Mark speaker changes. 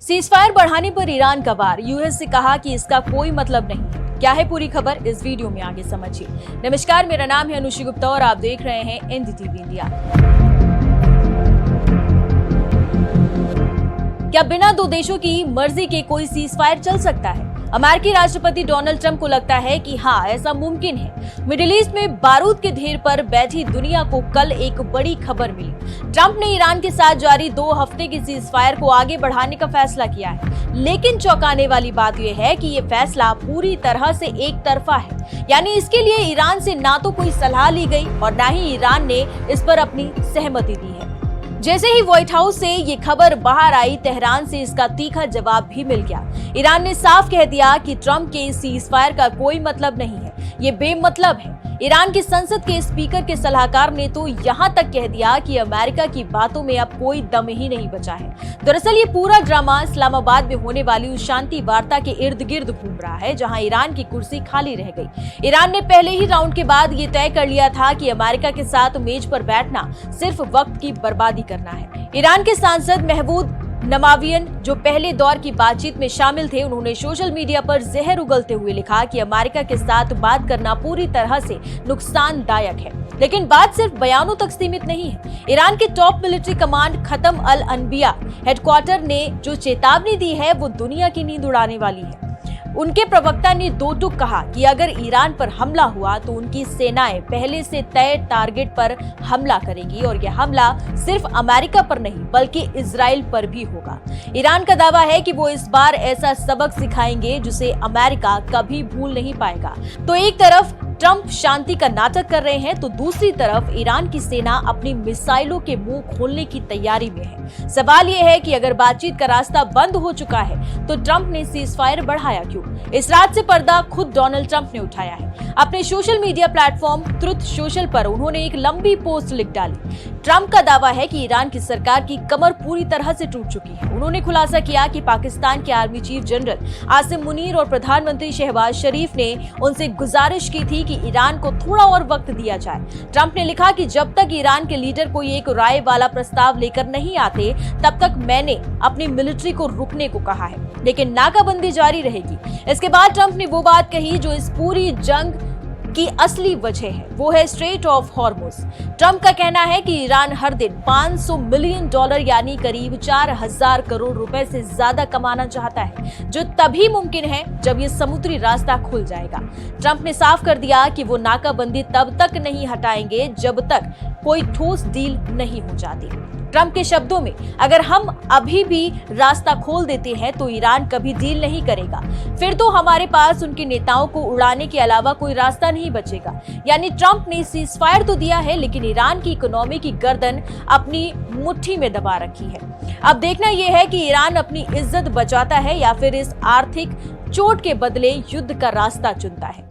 Speaker 1: Ceasefire बढ़ाने पर Iran का वार, यूएस से कहा कि इसका कोई मतलब नहीं है। क्या है पूरी खबर, इस वीडियो में आगे समझिए। नमस्कार, मेरा नाम है अनुषी गुप्ता और आप देख रहे हैं एनडीटीवी इंडिया। क्या बिना दो देशों की मर्जी के कोई सीजफायर चल सकता है? अमेरिकी राष्ट्रपति डोनाल्ड ट्रंप को लगता है कि हाँ, ऐसा मुमकिन है। मिडिल ईस्ट में बारूद के ढेर पर बैठी दुनिया को कल एक बड़ी खबर मिली। ट्रंप ने ईरान के साथ जारी 2 हफ्ते की सीजफायर को आगे बढ़ाने का फैसला किया है, लेकिन चौंकाने वाली बात यह है कि ये फैसला पूरी तरह से एक तरफा है। यानी इसके लिए ईरान से ना तो कोई सलाह ली गई और ना ही ईरान ने इस पर अपनी सहमति दी है। जैसे ही व्हाइट हाउस से ये खबर बाहर आई, तेहरान से इसका तीखा जवाब भी मिल गया। ईरान ने साफ कह दिया कि ट्रंप के इस सीजफायर का कोई मतलब नहीं है, ये बेमतलब है। ईरान की संसद के स्पीकर के सलाहकार ने तो यहाँ तक कह दिया कि अमेरिका की बातों में अब कोई दम ही नहीं बचा है। दरअसल ये पूरा ड्रामा इस्लामाबाद में होने वाली उस शांति वार्ता के इर्द गिर्द घूम रहा है जहां ईरान की कुर्सी खाली रह गई। ईरान ने पहले ही राउंड के बाद ये तय कर लिया था कि अमेरिका के साथ मेज पर बैठना सिर्फ वक्त की बर्बादी करना है। ईरान के सांसद महमूद नमावियन, जो पहले दौर की बातचीत में शामिल थे, उन्होंने सोशल मीडिया पर जहर उगलते हुए लिखा कि अमेरिका के साथ बात करना पूरी तरह से नुकसानदायक है। लेकिन बात सिर्फ बयानों तक सीमित नहीं है। ईरान के टॉप मिलिट्री कमांड खत्म अल अनबिया हेडक्वार्टर ने जो चेतावनी दी है वो दुनिया की नींद उड़ाने वाली है। उनके प्रवक्ता ने 2 टूक कहा कि अगर ईरान पर हमला हुआ तो उनकी सेनाएं पहले से तय टारगेट पर हमला करेगी और यह हमला सिर्फ अमेरिका पर नहीं बल्कि इजराइल पर भी होगा। ईरान का दावा है कि वो इस बार ऐसा सबक सिखाएंगे जिसे अमेरिका कभी भूल नहीं पाएगा। तो एक तरफ ट्रंप शांति का नाटक कर रहे हैं तो दूसरी तरफ ईरान की सेना अपनी मिसाइलों के मुंह खोलने की तैयारी में है। सवाल यह है कि अगर बातचीत का रास्ता बंद हो चुका है तो ट्रंप ने सीजफायर बढ़ाया क्यों? इस रात से पर्दा खुद डोनाल्ड ट्रंप ने उठाया है। अपने social media platform truth social पर उन्होंने एक लंबी पोस्ट लिख डाली। ट्रंप का दावा है कि ईरान की सरकार की कमर पूरी तरह से टूट चुकी है। उन्होंने खुलासा किया कि पाकिस्तान के army chief general Asim Munir और प्रधानमंत्री शहबाज शरीफ ने उनसे गुजारिश की थी कि ईरान को थोड़ा और वक्त दिया जाए। ट्रंप ने लिखा कि जब तक ईरान के लीडर कोई एक राय वाला प्रस्ताव लेकर नहीं आते तब तक मैंने अपनी मिलिट्री को रुकने को कहा है, लेकिन नाकाबंदी जारी रहेगी। इसके बाद ट्रंप ने वो बात कही जो इस पूरी जंग की असली वजह है, वो है स्ट्रेट ऑफ हॉर्मुज। ट्रंप का कहना है कि ईरान हर दिन $500 मिलियन यानी करीब 4000 करोड़ रुपए से ज्यादा कमाना चाहता है, जो तभी मुमकिन है जब ये समुद्री रास्ता खुल जाएगा। ट्रंप ने साफ कर दिया कि वो नाकाबंदी तब तक नहीं हटाएंगे जब तक कोई ठोस डील नहीं हो जाती। ट्रंप के शब्दों में, अगर हम अभी भी रास्ता खोल देते हैं तो ईरान कभी डील नहीं करेगा, फिर तो हमारे पास उनके नेताओं को उड़ाने के अलावा कोई रास्ता नहीं बचेगा। यानी ट्रंप ने सीजफायर तो दिया है लेकिन ईरान की इकोनॉमी की गर्दन अपनी मुट्ठी में दबा रखी है। अब देखना यह है कि ईरान अपनी इज्जत बचाता है या फिर इस आर्थिक चोट के बदले युद्ध का रास्ता चुनता है।